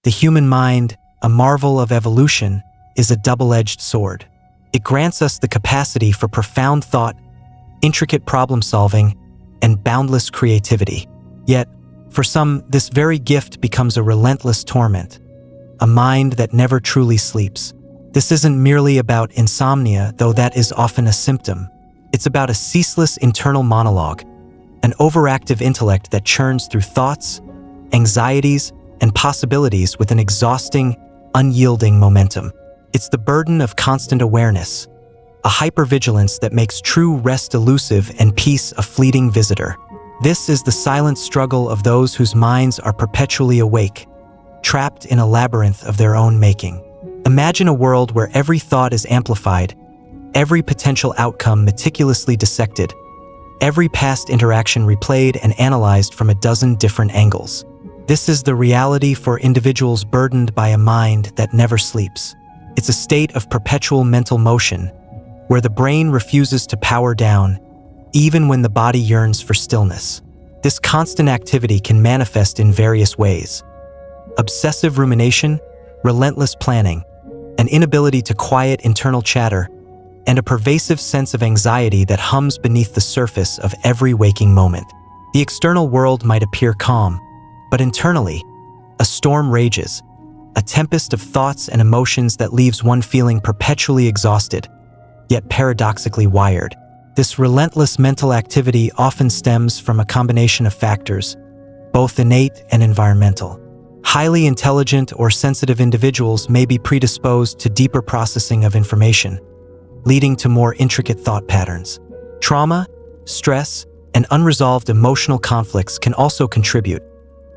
The human mind, a marvel of evolution, is a double-edged sword. It grants us the capacity for profound thought, intricate problem-solving, and boundless creativity. Yet, for some, this very gift becomes a relentless torment, a mind that never truly sleeps. This isn't merely about insomnia, though that is often a symptom. It's about a ceaseless internal monologue, an overactive intellect that churns through thoughts, anxieties, and possibilities with an exhausting, unyielding momentum. It's the burden of constant awareness, a hypervigilance that makes true rest elusive and peace a fleeting visitor. This is the silent struggle of those whose minds are perpetually awake, trapped in a labyrinth of their own making. Imagine a world where every thought is amplified, every potential outcome meticulously dissected, every past interaction replayed and analyzed from a dozen different angles. This is the reality for individuals burdened by a mind that never sleeps. It's a state of perpetual mental motion, where the brain refuses to power down, even when the body yearns for stillness. This constant activity can manifest in various ways: obsessive rumination, relentless planning, an inability to quiet internal chatter, and a pervasive sense of anxiety that hums beneath the surface of every waking moment. The external world might appear calm, but internally, a storm rages, a tempest of thoughts and emotions that leaves one feeling perpetually exhausted, yet paradoxically wired. This relentless mental activity often stems from a combination of factors, both innate and environmental. Highly intelligent or sensitive individuals may be predisposed to deeper processing of information, leading to more intricate thought patterns. Trauma, stress, and unresolved emotional conflicts can also contribute,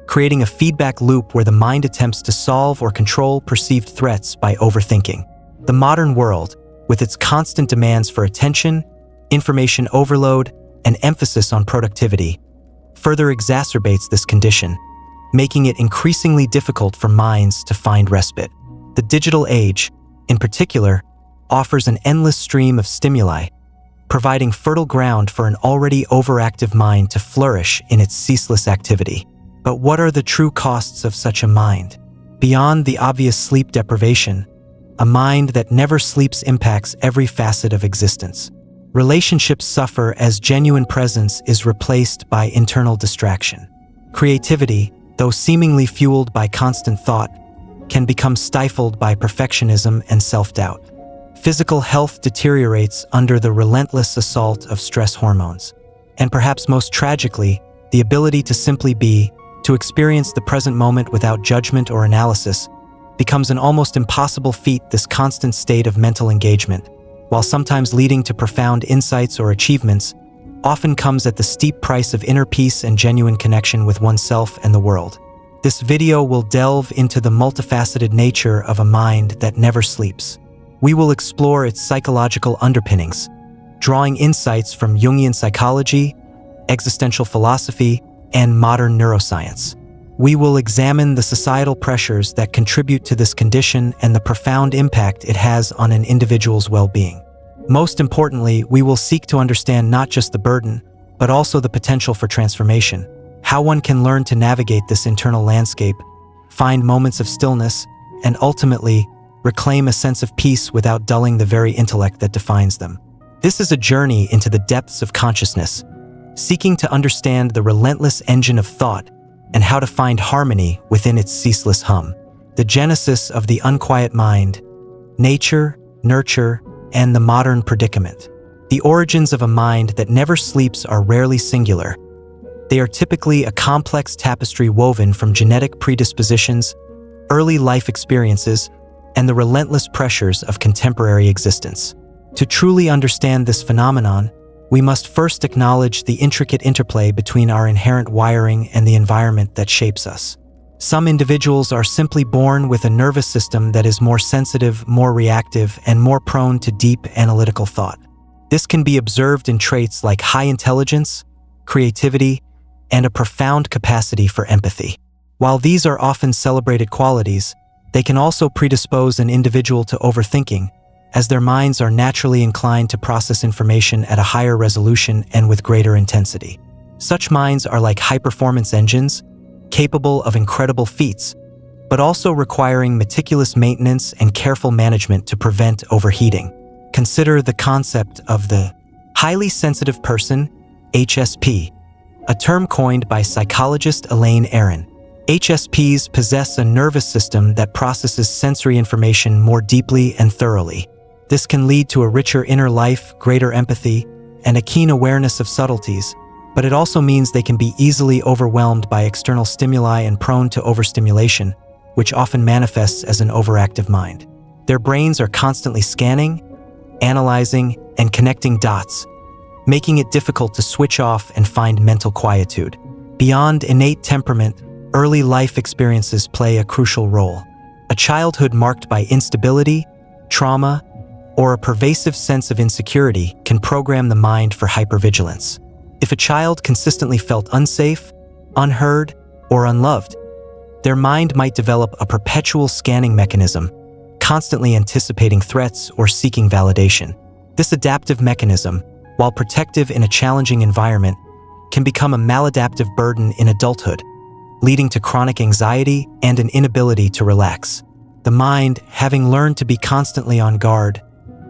creating a feedback loop where the mind attempts to solve or control perceived threats by overthinking. The modern world, with its constant demands for attention, information overload, and emphasis on productivity, further exacerbates this condition, making it increasingly difficult for minds to find respite. The digital age, in particular, offers an endless stream of stimuli, providing fertile ground for an already overactive mind to flourish in its ceaseless activity. But what are the true costs of such a mind? Beyond the obvious sleep deprivation, a mind that never sleeps impacts every facet of existence. Relationships suffer as genuine presence is replaced by internal distraction. Creativity, though seemingly fueled by constant thought, can become stifled by perfectionism and self-doubt. Physical health deteriorates under the relentless assault of stress hormones. And perhaps most tragically, the ability to simply be, to experience the present moment without judgment or analysis, becomes an almost impossible feat. This constant state of mental engagement, while sometimes leading to profound insights or achievements, often comes at the steep price of inner peace and genuine connection with oneself and the world. This video will delve into the multifaceted nature of a mind that never sleeps. We will explore its psychological underpinnings, drawing insights from Jungian psychology, existential philosophy, and modern neuroscience. We will examine the societal pressures that contribute to this condition and the profound impact it has on an individual's well-being. Most importantly, we will seek to understand not just the burden, but also the potential for transformation, how one can learn to navigate this internal landscape, find moments of stillness, and ultimately, reclaim a sense of peace without dulling the very intellect that defines them. This is a journey into the depths of consciousness, seeking to understand the relentless engine of thought and how to find harmony within its ceaseless hum. The genesis of the unquiet mind, nature, nurture, and the modern predicament. The origins of a mind that never sleeps are rarely singular. They are typically a complex tapestry woven from genetic predispositions, early life experiences, and the relentless pressures of contemporary existence. To truly understand this phenomenon, we must first acknowledge the intricate interplay between our inherent wiring and the environment that shapes us. Some individuals are simply born with a nervous system that is more sensitive, more reactive, and more prone to deep analytical thought. This can be observed in traits like high intelligence, creativity, and a profound capacity for empathy. While these are often celebrated qualities, they can also predispose an individual to overthinking, as their minds are naturally inclined to process information at a higher resolution and with greater intensity. Such minds are like high-performance engines, capable of incredible feats, but also requiring meticulous maintenance and careful management to prevent overheating. Consider the concept of the highly sensitive person, HSP, a term coined by psychologist Elaine Aron. HSPs possess a nervous system that processes sensory information more deeply and thoroughly. This can lead to a richer inner life, greater empathy, and a keen awareness of subtleties, but it also means they can be easily overwhelmed by external stimuli and prone to overstimulation, which often manifests as an overactive mind. Their brains are constantly scanning, analyzing, and connecting dots, making it difficult to switch off and find mental quietude. Beyond innate temperament, early life experiences play a crucial role. A childhood marked by instability, trauma, or a pervasive sense of insecurity can program the mind for hypervigilance. If a child consistently felt unsafe, unheard, or unloved, their mind might develop a perpetual scanning mechanism, constantly anticipating threats or seeking validation. This adaptive mechanism, while protective in a challenging environment, can become a maladaptive burden in adulthood, leading to chronic anxiety and an inability to relax. The mind, having learned to be constantly on guard,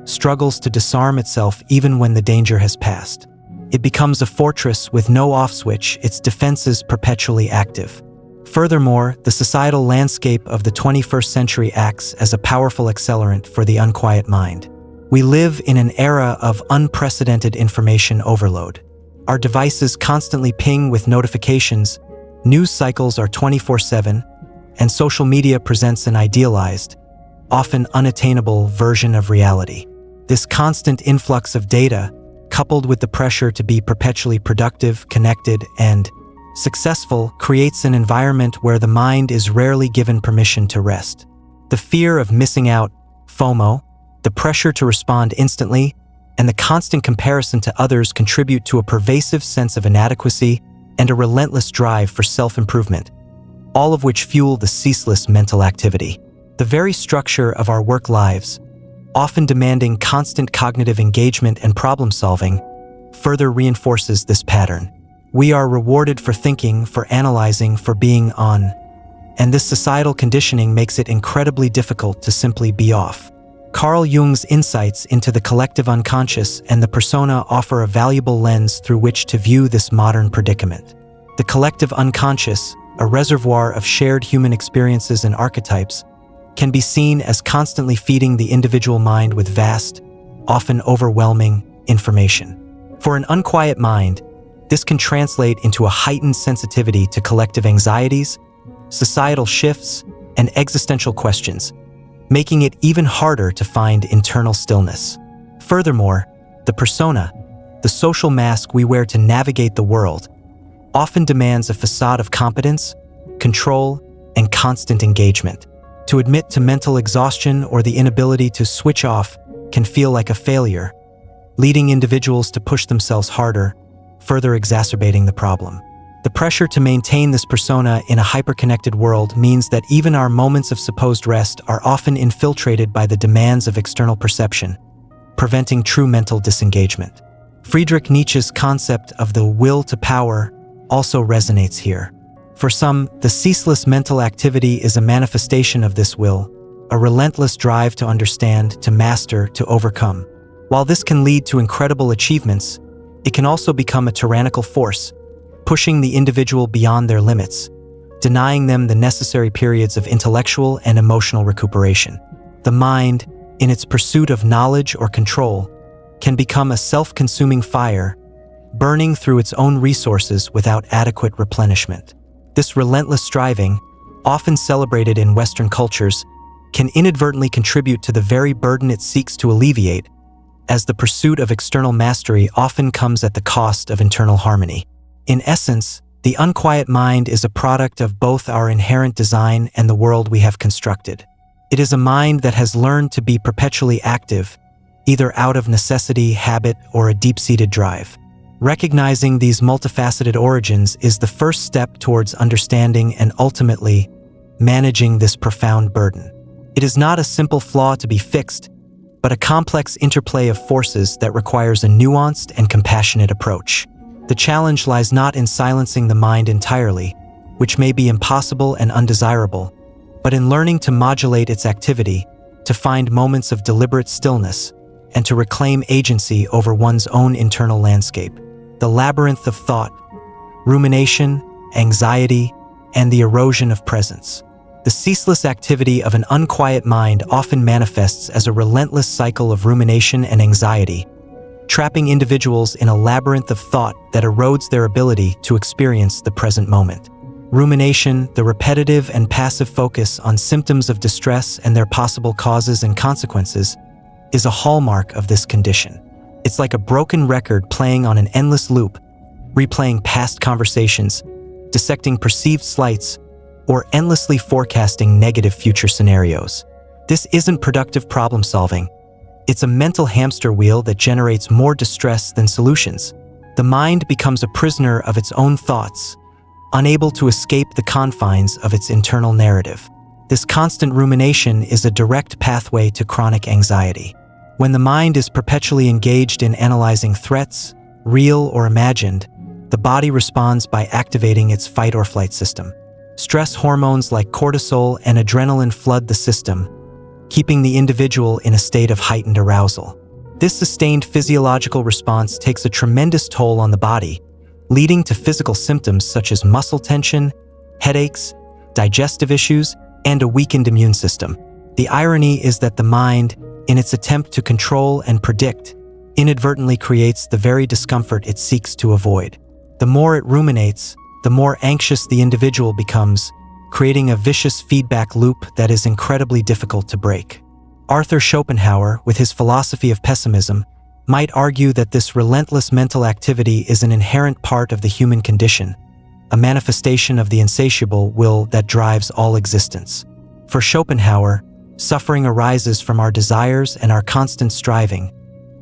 struggles to disarm itself even when the danger has passed. It becomes a fortress with no off switch, its defenses perpetually active. Furthermore, the societal landscape of the 21st century acts as a powerful accelerant for the unquiet mind. We live in an era of unprecedented information overload. Our devices constantly ping with notifications, news cycles are 24/7, and social media presents an idealized, often unattainable version of reality. This constant influx of data, coupled with the pressure to be perpetually productive, connected, and successful, creates an environment where the mind is rarely given permission to rest. The fear of missing out, FOMO, the pressure to respond instantly, and the constant comparison to others contribute to a pervasive sense of inadequacy and a relentless drive for self-improvement, all of which fuel the ceaseless mental activity. The very structure of our work lives, often demanding constant cognitive engagement and problem-solving, further reinforces this pattern. We are rewarded for thinking, for analyzing, for being on, and this societal conditioning makes it incredibly difficult to simply be off. Carl Jung's insights into the collective unconscious and the persona offer a valuable lens through which to view this modern predicament. The collective unconscious, a reservoir of shared human experiences and archetypes, can be seen as constantly feeding the individual mind with vast, often overwhelming, information. For an unquiet mind, this can translate into a heightened sensitivity to collective anxieties, societal shifts, and existential questions, making it even harder to find internal stillness. Furthermore, the persona, the social mask we wear to navigate the world, often demands a facade of competence, control, and constant engagement. To admit to mental exhaustion or the inability to switch off can feel like a failure, leading individuals to push themselves harder, further exacerbating the problem. The pressure to maintain this persona in a hyperconnected world means that even our moments of supposed rest are often infiltrated by the demands of external perception, preventing true mental disengagement. Friedrich Nietzsche's concept of the will to power also resonates here. For some, the ceaseless mental activity is a manifestation of this will, a relentless drive to understand, to master, to overcome. While this can lead to incredible achievements, it can also become a tyrannical force, pushing the individual beyond their limits, denying them the necessary periods of intellectual and emotional recuperation. The mind, in its pursuit of knowledge or control, can become a self-consuming fire, burning through its own resources without adequate replenishment. This relentless striving, often celebrated in Western cultures, can inadvertently contribute to the very burden it seeks to alleviate, as the pursuit of external mastery often comes at the cost of internal harmony. In essence, the unquiet mind is a product of both our inherent design and the world we have constructed. It is a mind that has learned to be perpetually active, either out of necessity, habit, or a deep-seated drive. Recognizing these multifaceted origins is the first step towards understanding and ultimately managing this profound burden. It is not a simple flaw to be fixed, but a complex interplay of forces that requires a nuanced and compassionate approach. The challenge lies not in silencing the mind entirely, which may be impossible and undesirable, but in learning to modulate its activity, to find moments of deliberate stillness, and to reclaim agency over one's own internal landscape. The labyrinth of thought, rumination, anxiety, and the erosion of presence. The ceaseless activity of an unquiet mind often manifests as a relentless cycle of rumination and anxiety, trapping individuals in a labyrinth of thought that erodes their ability to experience the present moment. Rumination, the repetitive and passive focus on symptoms of distress and their possible causes and consequences, is a hallmark of this condition. It's like a broken record playing on an endless loop, replaying past conversations, dissecting perceived slights, or endlessly forecasting negative future scenarios. This isn't productive problem solving. It's a mental hamster wheel that generates more distress than solutions. The mind becomes a prisoner of its own thoughts, unable to escape the confines of its internal narrative. This constant rumination is a direct pathway to chronic anxiety. When the mind is perpetually engaged in analyzing threats, real or imagined, the body responds by activating its fight or flight system. Stress hormones like cortisol and adrenaline flood the system, keeping the individual in a state of heightened arousal. This sustained physiological response takes a tremendous toll on the body, leading to physical symptoms such as muscle tension, headaches, digestive issues, and a weakened immune system. The irony is that the mind, in its attempt to control and predict, inadvertently creates the very discomfort it seeks to avoid. The more it ruminates, the more anxious the individual becomes, creating a vicious feedback loop that is incredibly difficult to break. Arthur Schopenhauer, with his philosophy of pessimism, might argue that this relentless mental activity is an inherent part of the human condition, a manifestation of the insatiable will that drives all existence. For Schopenhauer, suffering arises from our desires and our constant striving,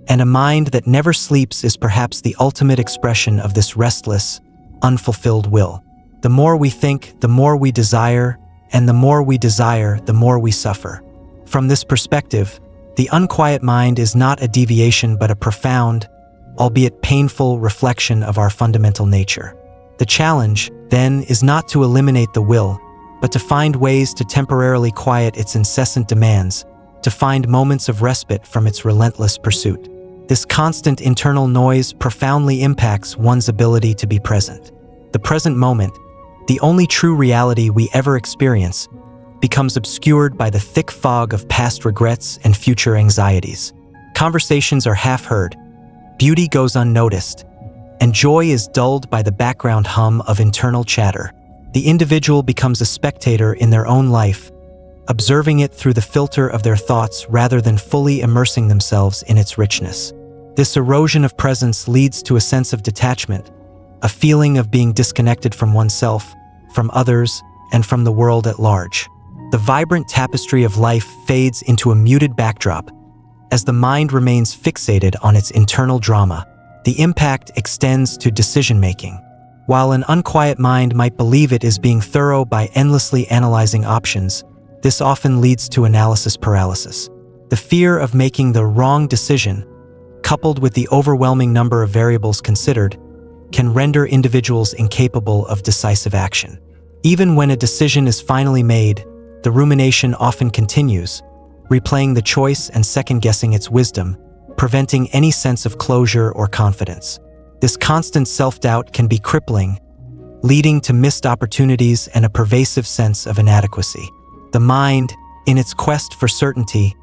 and a mind that never sleeps is perhaps the ultimate expression of this restless, unfulfilled will. The more we think, the more we desire, and the more we desire, the more we suffer. From this perspective, the unquiet mind is not a deviation but a profound, albeit painful, reflection of our fundamental nature. The challenge, then, is not to eliminate the will, but to find ways to temporarily quiet its incessant demands, to find moments of respite from its relentless pursuit. This constant internal noise profoundly impacts one's ability to be present. The present moment, the only true reality we ever experience, becomes obscured by the thick fog of past regrets and future anxieties. Conversations are half-heard, beauty goes unnoticed, and joy is dulled by the background hum of internal chatter. The individual becomes a spectator in their own life, observing it through the filter of their thoughts rather than fully immersing themselves in its richness. This erosion of presence leads to a sense of detachment, a feeling of being disconnected from oneself, from others, and from the world at large. The vibrant tapestry of life fades into a muted backdrop as the mind remains fixated on its internal drama. The impact extends to decision-making. While an unquiet mind might believe it is being thorough by endlessly analyzing options, this often leads to analysis paralysis. The fear of making the wrong decision, coupled with the overwhelming number of variables considered, can render individuals incapable of decisive action. Even when a decision is finally made, the rumination often continues, replaying the choice and second-guessing its wisdom, preventing any sense of closure or confidence. This constant self-doubt can be crippling, leading to missed opportunities and a pervasive sense of inadequacy. The mind, in its quest for certainty,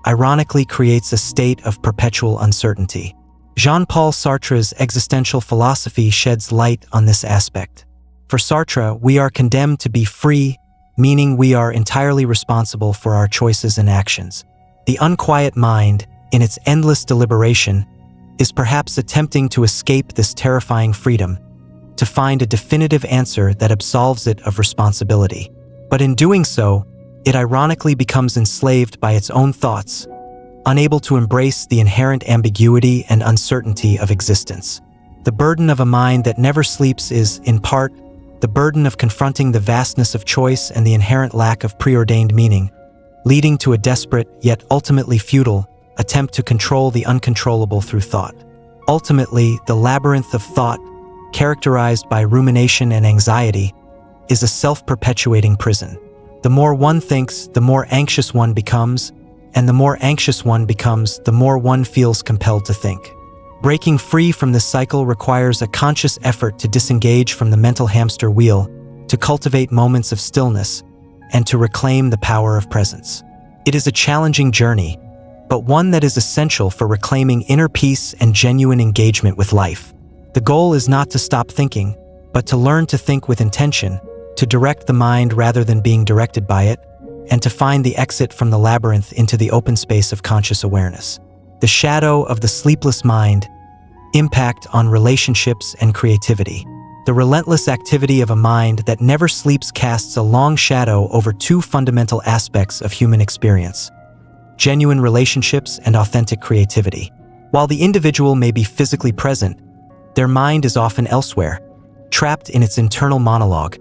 ironically creates a state of perpetual uncertainty. Jean-Paul Sartre's existential philosophy sheds light on this aspect. For Sartre, we are condemned to be free, meaning we are entirely responsible for our choices and actions. The unquiet mind, in its endless deliberation, is perhaps attempting to escape this terrifying freedom, to find a definitive answer that absolves it of responsibility. But in doing so, it ironically becomes enslaved by its own thoughts, unable to embrace the inherent ambiguity and uncertainty of existence. The burden of a mind that never sleeps is, in part, the burden of confronting the vastness of choice and the inherent lack of preordained meaning, leading to a desperate, yet ultimately futile, attempt to control the uncontrollable through thought. Ultimately, the labyrinth of thought, characterized by rumination and anxiety, is a self-perpetuating prison. The more one thinks, the more anxious one becomes, and the more anxious one becomes, the more one feels compelled to think. Breaking free from this cycle requires a conscious effort to disengage from the mental hamster wheel, to cultivate moments of stillness, and to reclaim the power of presence. It is a challenging journey, but one that is essential for reclaiming inner peace and genuine engagement with life. The goal is not to stop thinking, but to learn to think with intention, to direct the mind rather than being directed by it, and to find the exit from the labyrinth into the open space of conscious awareness. The shadow of the sleepless mind, impact on relationships and creativity. The relentless activity of a mind that never sleeps casts a long shadow over two fundamental aspects of human experience: genuine relationships and authentic creativity. While the individual may be physically present, their mind is often elsewhere, trapped in its internal monologue,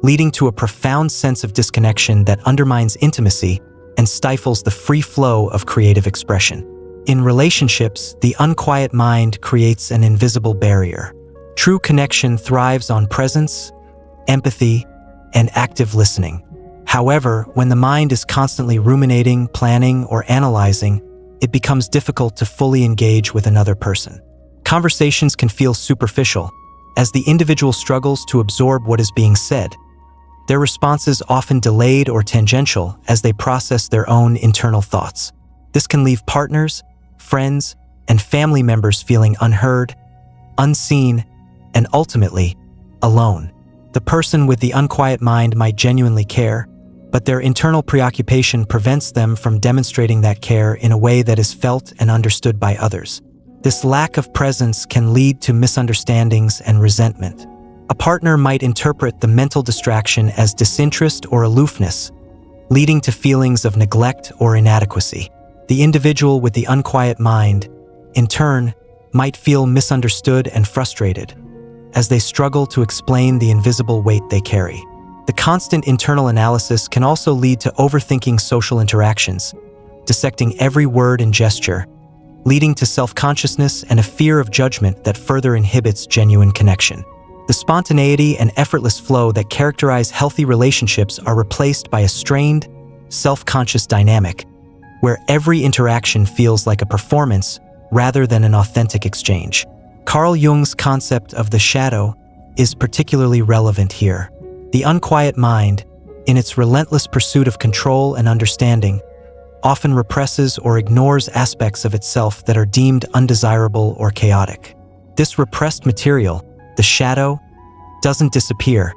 leading to a profound sense of disconnection that undermines intimacy and stifles the free flow of creative expression. In relationships, the unquiet mind creates an invisible barrier. True connection thrives on presence, empathy, and active listening. However, when the mind is constantly ruminating, planning, or analyzing, it becomes difficult to fully engage with another person. Conversations can feel superficial, as the individual struggles to absorb what is being said. Their responses often delayed or tangential as they process their own internal thoughts. This can leave partners, friends, and family members feeling unheard, unseen, and ultimately, alone. The person with the unquiet mind might genuinely care, but their internal preoccupation prevents them from demonstrating that care in a way that is felt and understood by others. This lack of presence can lead to misunderstandings and resentment. A partner might interpret the mental distraction as disinterest or aloofness, leading to feelings of neglect or inadequacy. The individual with the unquiet mind, in turn, might feel misunderstood and frustrated, as they struggle to explain the invisible weight they carry. The constant internal analysis can also lead to overthinking social interactions, dissecting every word and gesture, leading to self-consciousness and a fear of judgment that further inhibits genuine connection. The spontaneity and effortless flow that characterize healthy relationships are replaced by a strained, self-conscious dynamic, where every interaction feels like a performance rather than an authentic exchange. Carl Jung's concept of the shadow is particularly relevant here. The unquiet mind, in its relentless pursuit of control and understanding, often represses or ignores aspects of itself that are deemed undesirable or chaotic. This repressed material, the shadow, doesn't disappear.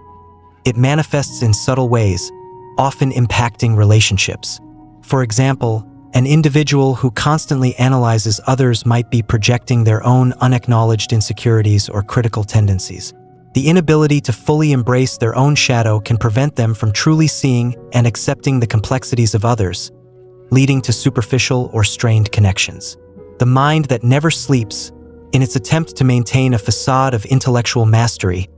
It manifests in subtle ways, often impacting relationships. For example, an individual who constantly analyzes others might be projecting their own unacknowledged insecurities or critical tendencies. The inability to fully embrace their own shadow can prevent them from truly seeing and accepting the complexities of others, leading to superficial or strained connections. The mind that never sleeps, in its attempt to maintain a facade of intellectual mastery,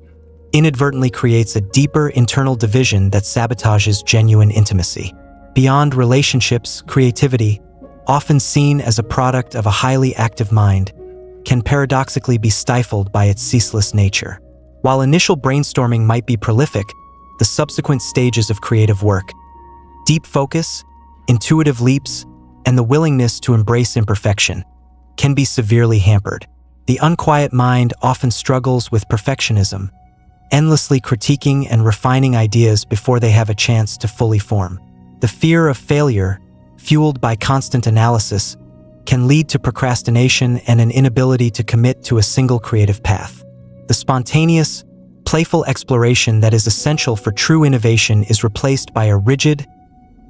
inadvertently creates a deeper internal division that sabotages genuine intimacy. Beyond relationships, creativity, often seen as a product of a highly active mind, can paradoxically be stifled by its ceaseless nature. While initial brainstorming might be prolific, the subsequent stages of creative work, deep focus, intuitive leaps, and the willingness to embrace imperfection, can be severely hampered. The unquiet mind often struggles with perfectionism, endlessly critiquing and refining ideas before they have a chance to fully form. The fear of failure, fueled by constant analysis, can lead to procrastination and an inability to commit to a single creative path. The spontaneous, playful exploration that is essential for true innovation is replaced by a rigid,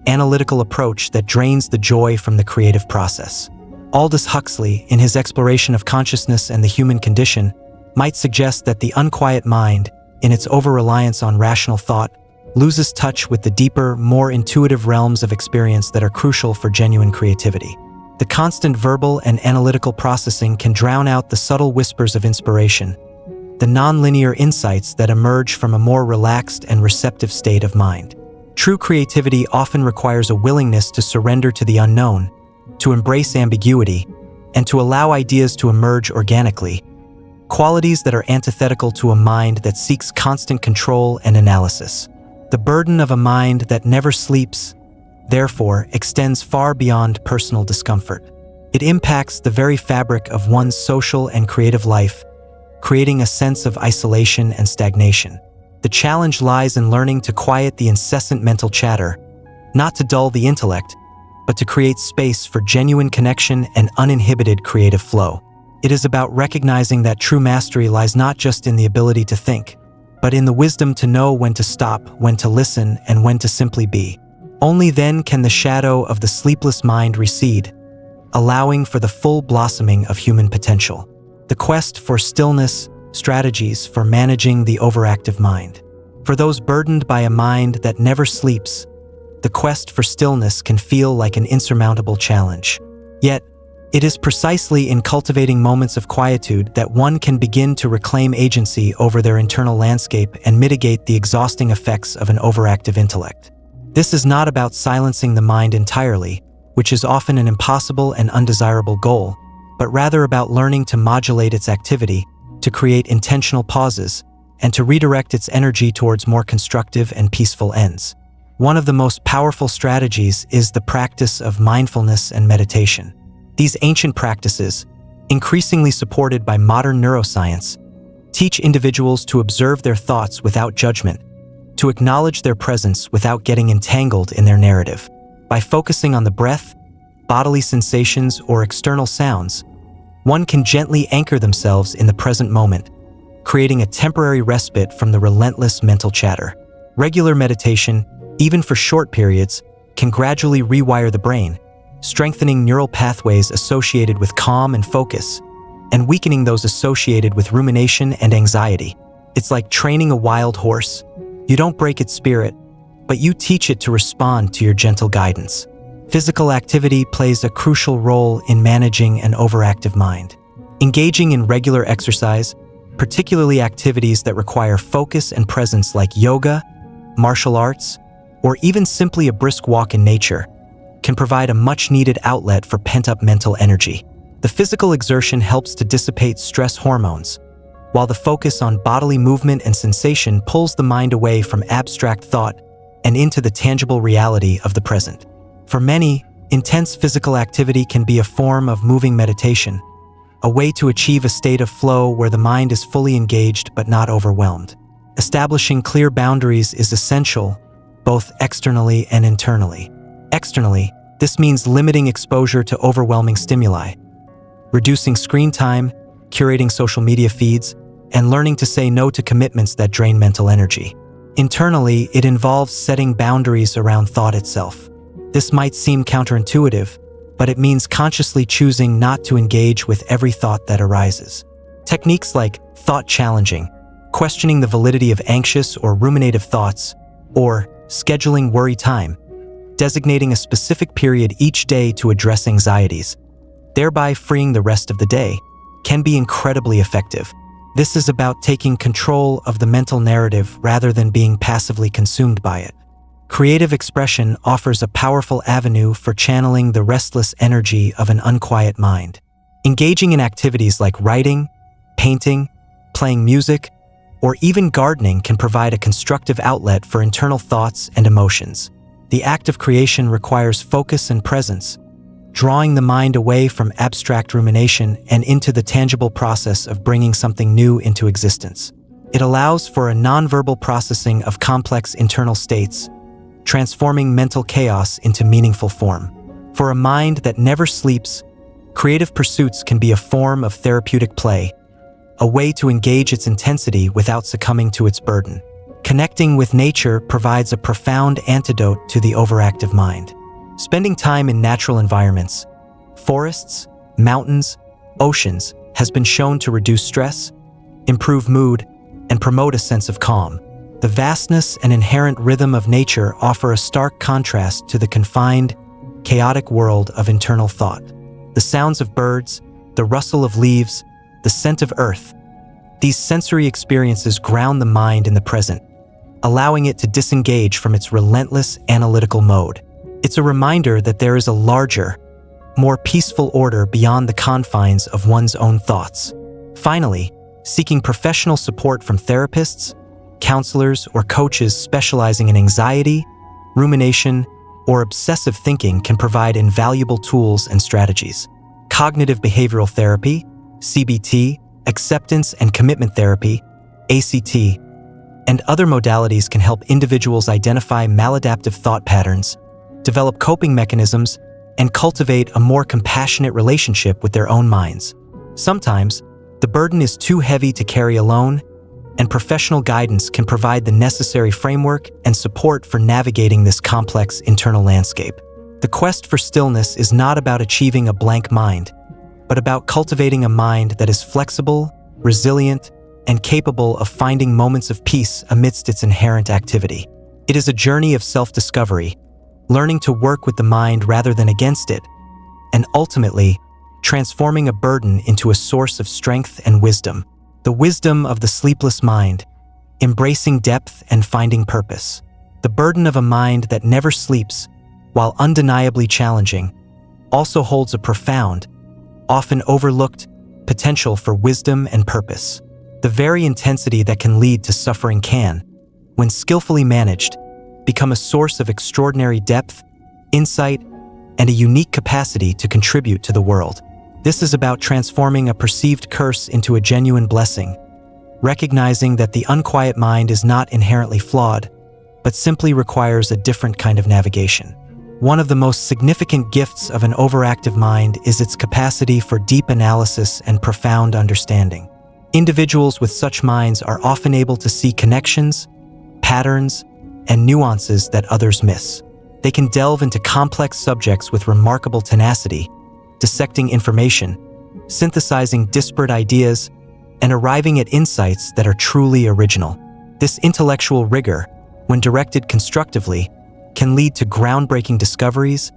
analytical approach that drains the joy from the creative process. Aldous Huxley, in his exploration of consciousness and the human condition, might suggest that the unquiet mind, in its over-reliance on rational thought, loses touch with the deeper, more intuitive realms of experience that are crucial for genuine creativity. The constant verbal and analytical processing can drown out the subtle whispers of inspiration, the non-linear insights that emerge from a more relaxed and receptive state of mind. True creativity often requires a willingness to surrender to the unknown, to embrace ambiguity, and to allow ideas to emerge organically, qualities that are antithetical to a mind that seeks constant control and analysis. The burden of a mind that never sleeps, therefore, extends far beyond personal discomfort. It impacts the very fabric of one's social and creative life, creating a sense of isolation and stagnation. The challenge lies in learning to quiet the incessant mental chatter, not to dull the intellect, but to create space for genuine connection and uninhibited creative flow. It is about recognizing that true mastery lies not just in the ability to think, but in the wisdom to know when to stop, when to listen, and when to simply be. Only then can the shadow of the sleepless mind recede, allowing for the full blossoming of human potential. The quest for stillness, strategies for managing the overactive mind. For those burdened by a mind that never sleeps, the quest for stillness can feel like an insurmountable challenge. Yet, it is precisely in cultivating moments of quietude that one can begin to reclaim agency over their internal landscape and mitigate the exhausting effects of an overactive intellect. This is not about silencing the mind entirely, which is often an impossible and undesirable goal, but rather about learning to modulate its activity, to create intentional pauses, and to redirect its energy towards more constructive and peaceful ends. One of the most powerful strategies is the practice of mindfulness and meditation. These ancient practices, increasingly supported by modern neuroscience, teach individuals to observe their thoughts without judgment, to acknowledge their presence without getting entangled in their narrative. By focusing on the breath, bodily sensations, or external sounds, one can gently anchor themselves in the present moment, creating a temporary respite from the relentless mental chatter. Regular meditation, even for short periods, can gradually rewire the brain, strengthening neural pathways associated with calm and focus, and weakening those associated with rumination and anxiety. It's like training a wild horse. You don't break its spirit, but you teach it to respond to your gentle guidance. Physical activity plays a crucial role in managing an overactive mind. Engaging in regular exercise, particularly activities that require focus and presence like yoga, martial arts, or even simply a brisk walk in nature, can provide a much-needed outlet for pent-up mental energy. The physical exertion helps to dissipate stress hormones, while the focus on bodily movement and sensation pulls the mind away from abstract thought and into the tangible reality of the present. For many, intense physical activity can be a form of moving meditation, a way to achieve a state of flow where the mind is fully engaged but not overwhelmed. Establishing clear boundaries is essential, both externally and internally. Externally, this means limiting exposure to overwhelming stimuli, reducing screen time, curating social media feeds, and learning to say no to commitments that drain mental energy. Internally, it involves setting boundaries around thought itself. This might seem counterintuitive, but it means consciously choosing not to engage with every thought that arises. Techniques like thought challenging, questioning the validity of anxious or ruminative thoughts, or scheduling worry time, designating a specific period each day to address anxieties, thereby freeing the rest of the day, can be incredibly effective. This is about taking control of the mental narrative rather than being passively consumed by it. Creative expression offers a powerful avenue for channeling the restless energy of an unquiet mind. Engaging in activities like writing, painting, playing music, or even gardening can provide a constructive outlet for internal thoughts and emotions. The act of creation requires focus and presence, drawing the mind away from abstract rumination and into the tangible process of bringing something new into existence. It allows for a nonverbal processing of complex internal states, transforming mental chaos into meaningful form. For a mind that never sleeps, creative pursuits can be a form of therapeutic play, a way to engage its intensity without succumbing to its burden. Connecting with nature provides a profound antidote to the overactive mind. Spending time in natural environments, forests, mountains, oceans, has been shown to reduce stress, improve mood, and promote a sense of calm. The vastness and inherent rhythm of nature offer a stark contrast to the confined, chaotic world of internal thought. The sounds of birds, the rustle of leaves, the scent of earth. These sensory experiences ground the mind in the present, allowing it to disengage from its relentless analytical mode. It's a reminder that there is a larger, more peaceful order beyond the confines of one's own thoughts. Finally, seeking professional support from therapists, Counselors or coaches specializing in anxiety, rumination, or obsessive thinking can provide invaluable tools and strategies. Cognitive behavioral therapy, CBT, acceptance and commitment therapy, ACT, and other modalities can help individuals identify maladaptive thought patterns, develop coping mechanisms, and cultivate a more compassionate relationship with their own minds. Sometimes, the burden is too heavy to carry alone, and professional guidance can provide the necessary framework and support for navigating this complex internal landscape. The quest for stillness is not about achieving a blank mind, but about cultivating a mind that is flexible, resilient, and capable of finding moments of peace amidst its inherent activity. It is a journey of self-discovery, learning to work with the mind rather than against it, and ultimately, transforming a burden into a source of strength and wisdom. The wisdom of the sleepless mind, embracing depth and finding purpose. The burden of a mind that never sleeps, while undeniably challenging, also holds a profound, often overlooked, potential for wisdom and purpose. The very intensity that can lead to suffering can, when skillfully managed, become a source of extraordinary depth, insight, and a unique capacity to contribute to the world. This is about transforming a perceived curse into a genuine blessing, recognizing that the unquiet mind is not inherently flawed, but simply requires a different kind of navigation. One of the most significant gifts of an overactive mind is its capacity for deep analysis and profound understanding. Individuals with such minds are often able to see connections, patterns, and nuances that others miss. They can delve into complex subjects with remarkable tenacity, dissecting information, synthesizing disparate ideas, and arriving at insights that are truly original. This intellectual rigor, when directed constructively, can lead to groundbreaking discoveries,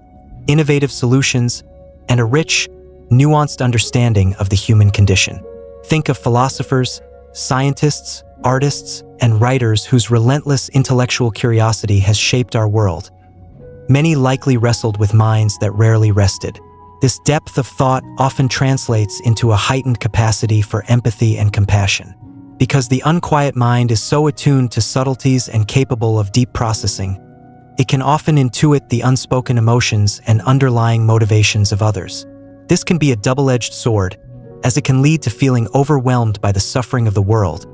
innovative solutions, and a rich, nuanced understanding of the human condition. Think of philosophers, scientists, artists, and writers whose relentless intellectual curiosity has shaped our world. Many likely wrestled with minds that rarely rested. This depth of thought often translates into a heightened capacity for empathy and compassion. Because the unquiet mind is so attuned to subtleties and capable of deep processing, it can often intuit the unspoken emotions and underlying motivations of others. This can be a double-edged sword, as it can lead to feeling overwhelmed by the suffering of the world,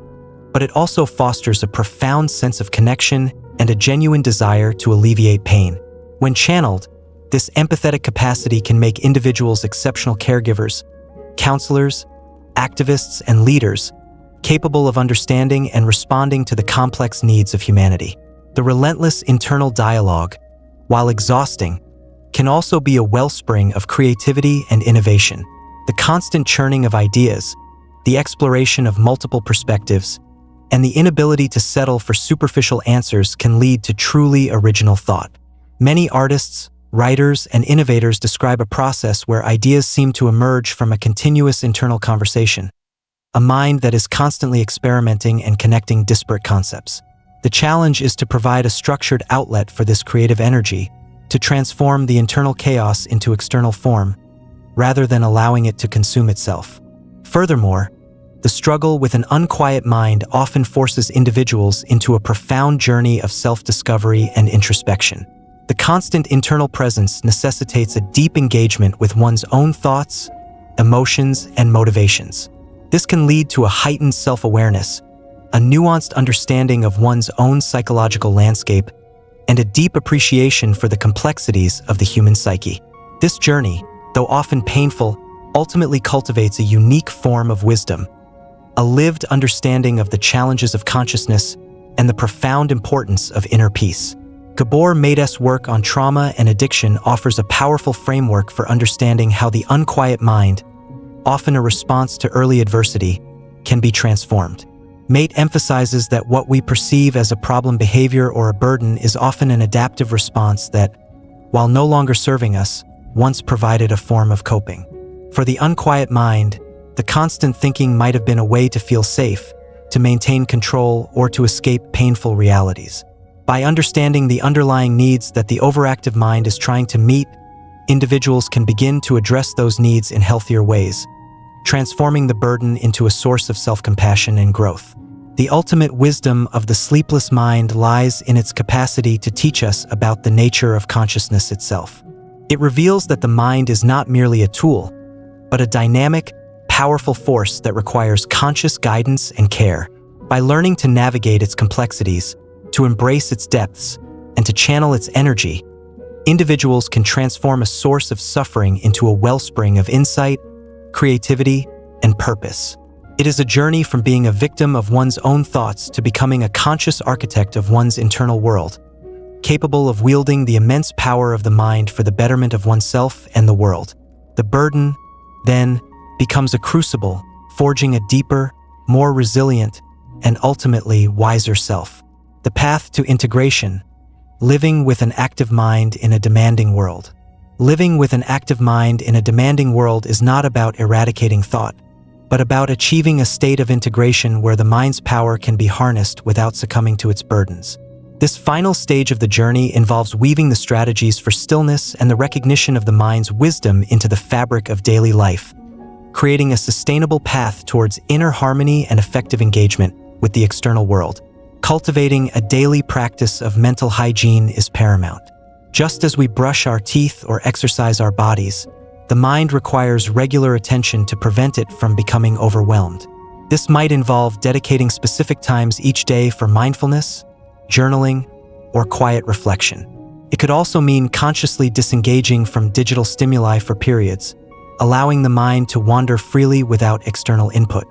but it also fosters a profound sense of connection and a genuine desire to alleviate pain. When channeled, this empathetic capacity can make individuals exceptional caregivers, counselors, activists, and leaders, capable of understanding and responding to the complex needs of humanity. The relentless internal dialogue, while exhausting, can also be a wellspring of creativity and innovation. The constant churning of ideas, the exploration of multiple perspectives, and the inability to settle for superficial answers can lead to truly original thought. Many artists, writers, and innovators describe a process where ideas seem to emerge from a continuous internal conversation, a mind that is constantly experimenting and connecting disparate concepts. The challenge is to provide a structured outlet for this creative energy, to transform the internal chaos into external form, rather than allowing it to consume itself. Furthermore, the struggle with an unquiet mind often forces individuals into a profound journey of self-discovery and introspection. The constant internal presence necessitates a deep engagement with one's own thoughts, emotions, and motivations. This can lead to a heightened self-awareness, a nuanced understanding of one's own psychological landscape, and a deep appreciation for the complexities of the human psyche. This journey, though often painful, ultimately cultivates a unique form of wisdom, a lived understanding of the challenges of consciousness and the profound importance of inner peace. Gabor Mate's work on trauma and addiction offers a powerful framework for understanding how the unquiet mind, often a response to early adversity, can be transformed. Mate emphasizes that what we perceive as a problem behavior or a burden is often an adaptive response that, while no longer serving us, once provided a form of coping. For the unquiet mind, the constant thinking might have been a way to feel safe, to maintain control, or to escape painful realities. By understanding the underlying needs that the overactive mind is trying to meet, individuals can begin to address those needs in healthier ways, transforming the burden into a source of self-compassion and growth. The ultimate wisdom of the sleepless mind lies in its capacity to teach us about the nature of consciousness itself. It reveals that the mind is not merely a tool, but a dynamic, powerful force that requires conscious guidance and care. By learning to navigate its complexities, to embrace its depths, and to channel its energy, individuals can transform a source of suffering into a wellspring of insight, creativity, and purpose. It is a journey from being a victim of one's own thoughts to becoming a conscious architect of one's internal world, capable of wielding the immense power of the mind for the betterment of oneself and the world. The burden, then, becomes a crucible, forging a deeper, more resilient, and ultimately wiser self. The path to integration: living with an active mind in a demanding world. Living with an active mind in a demanding world is not about eradicating thought, but about achieving a state of integration where the mind's power can be harnessed without succumbing to its burdens. This final stage of the journey involves weaving the strategies for stillness and the recognition of the mind's wisdom into the fabric of daily life, creating a sustainable path towards inner harmony and effective engagement with the external world. Cultivating a daily practice of mental hygiene is paramount. Just as we brush our teeth or exercise our bodies, the mind requires regular attention to prevent it from becoming overwhelmed. This might involve dedicating specific times each day for mindfulness, journaling, or quiet reflection. It could also mean consciously disengaging from digital stimuli for periods, allowing the mind to wander freely without external input.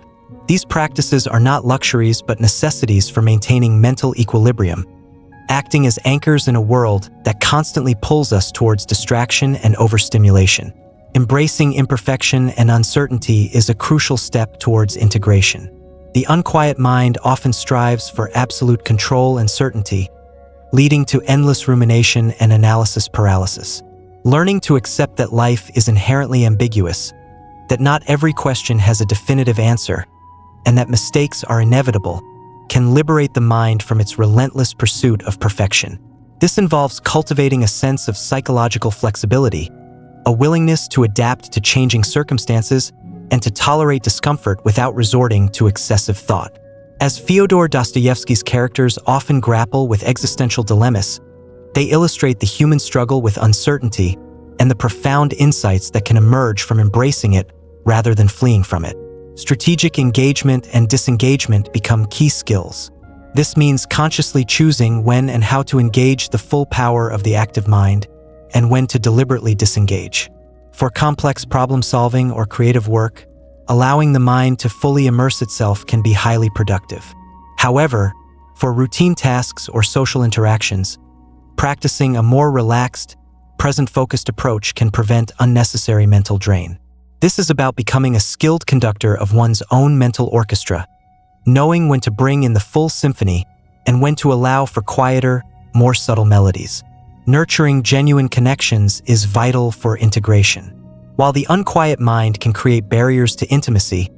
These practices are not luxuries but necessities for maintaining mental equilibrium, acting as anchors in a world that constantly pulls us towards distraction and overstimulation. Embracing imperfection and uncertainty is a crucial step towards integration. The unquiet mind often strives for absolute control and certainty, leading to endless rumination and analysis paralysis. Learning to accept that life is inherently ambiguous, that not every question has a definitive answer, and that mistakes are inevitable, can liberate the mind from its relentless pursuit of perfection. This involves cultivating a sense of psychological flexibility, a willingness to adapt to changing circumstances, and to tolerate discomfort without resorting to excessive thought. As Fyodor Dostoevsky's characters often grapple with existential dilemmas, they illustrate the human struggle with uncertainty and the profound insights that can emerge from embracing it rather than fleeing from it. Strategic engagement and disengagement become key skills. This means consciously choosing when and how to engage the full power of the active mind and when to deliberately disengage. For complex problem-solving or creative work, allowing the mind to fully immerse itself can be highly productive. However, for routine tasks or social interactions, practicing a more relaxed, present-focused approach can prevent unnecessary mental drain. This is about becoming a skilled conductor of one's own mental orchestra, knowing when to bring in the full symphony and when to allow for quieter, more subtle melodies. Nurturing genuine connections is vital for integration. While the unquiet mind can create barriers to intimacy,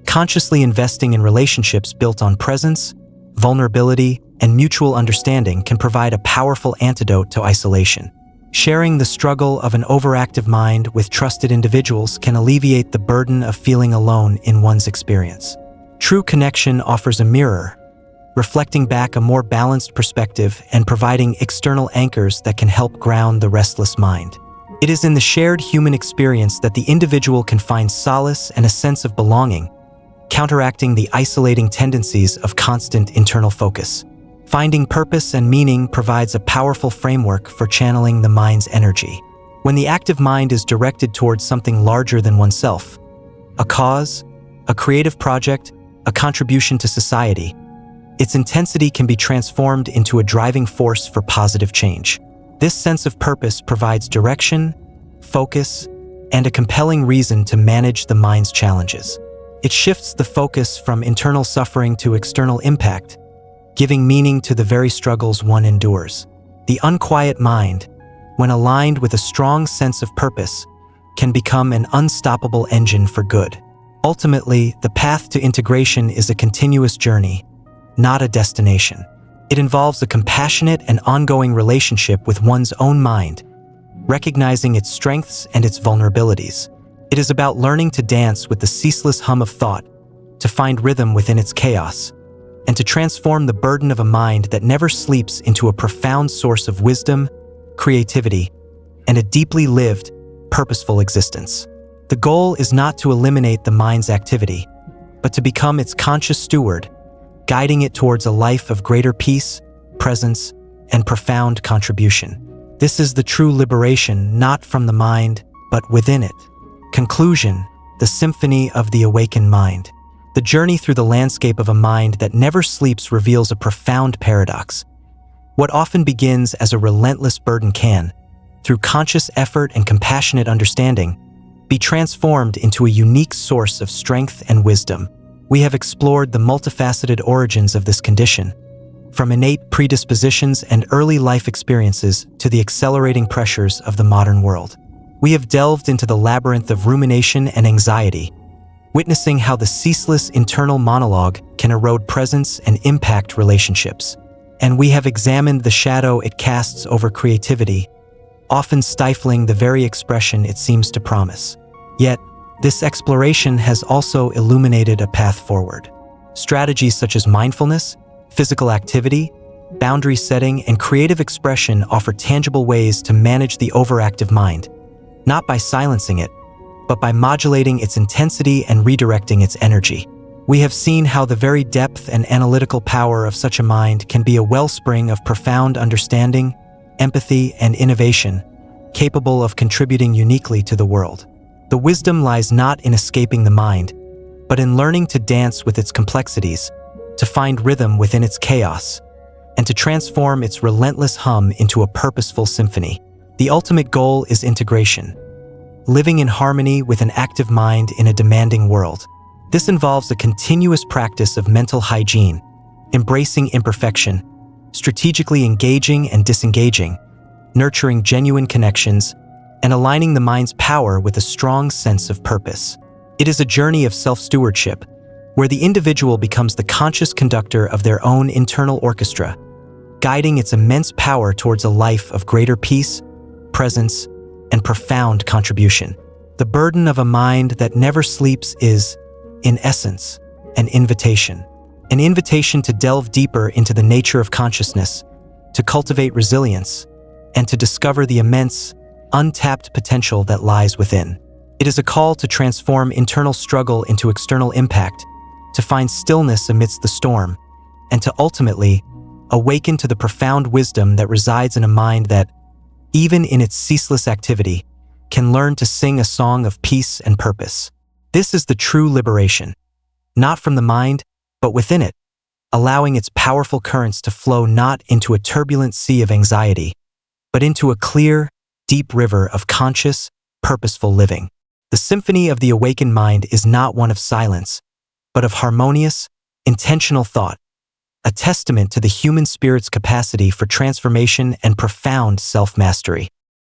consciously investing in relationships built on presence, vulnerability, and mutual understanding can provide a powerful antidote to isolation. Sharing the struggle of an overactive mind with trusted individuals can alleviate the burden of feeling alone in one's experience. True connection offers a mirror, reflecting back a more balanced perspective and providing external anchors that can help ground the restless mind. It is in the shared human experience that the individual can find solace and a sense of belonging, counteracting the isolating tendencies of constant internal focus. Finding purpose and meaning provides a powerful framework for channeling the mind's energy. When the active mind is directed towards something larger than oneself, a cause, a creative project, a contribution to society, its intensity can be transformed into a driving force for positive change. This sense of purpose provides direction, focus, and a compelling reason to manage the mind's challenges. It shifts the focus from internal suffering to external impact, giving meaning to the very struggles one endures. The unquiet mind, when aligned with a strong sense of purpose, can become an unstoppable engine for good. Ultimately, the path to integration is a continuous journey, not a destination. It involves a compassionate and ongoing relationship with one's own mind, recognizing its strengths and its vulnerabilities. It is about learning to dance with the ceaseless hum of thought, to find rhythm within its chaos, and to transform the burden of a mind that never sleeps into a profound source of wisdom, creativity, and a deeply lived, purposeful existence. The goal is not to eliminate the mind's activity, but to become its conscious steward, guiding it towards a life of greater peace, presence, and profound contribution. This is the true liberation, not from the mind, but within it. Conclusion: the symphony of the awakened mind. The journey through the landscape of a mind that never sleeps reveals a profound paradox. What often begins as a relentless burden can, through conscious effort and compassionate understanding, be transformed into a unique source of strength and wisdom. We have explored the multifaceted origins of this condition, from innate predispositions and early life experiences to the accelerating pressures of the modern world. We have delved into the labyrinth of rumination and anxiety, witnessing how the ceaseless internal monologue can erode presence and impact relationships. And we have examined the shadow it casts over creativity, often stifling the very expression it seems to promise. Yet, this exploration has also illuminated a path forward. Strategies such as mindfulness, physical activity, boundary setting, and creative expression offer tangible ways to manage the overactive mind, not by silencing it, but by modulating its intensity and redirecting its energy. We have seen how the very depth and analytical power of such a mind can be a wellspring of profound understanding, empathy, and innovation, capable of contributing uniquely to the world. The wisdom lies not in escaping the mind, but in learning to dance with its complexities, to find rhythm within its chaos, and to transform its relentless hum into a purposeful symphony. The ultimate goal is integration, living in harmony with an active mind in a demanding world. This involves a continuous practice of mental hygiene, embracing imperfection, strategically engaging and disengaging, nurturing genuine connections, and aligning the mind's power with a strong sense of purpose. It is a journey of self-stewardship, where the individual becomes the conscious conductor of their own internal orchestra, guiding its immense power towards a life of greater peace, presence, and profound contribution. The burden of a mind that never sleeps is, in essence, an invitation to delve deeper into the nature of consciousness, to cultivate resilience, and to discover the immense, untapped potential that lies within. It is a call to transform internal struggle into external impact, to find stillness amidst the storm, and to ultimately awaken to the profound wisdom that resides in a mind that, even in its ceaseless activity, can learn to sing a song of peace and purpose. This is the true liberation, not from the mind, but within it, allowing its powerful currents to flow not into a turbulent sea of anxiety, but into a clear, deep river of conscious, purposeful living. The symphony of the awakened mind is not one of silence, but of harmonious, intentional thought, a testament to the human spirit's capacity for transformation and profound self-mastery.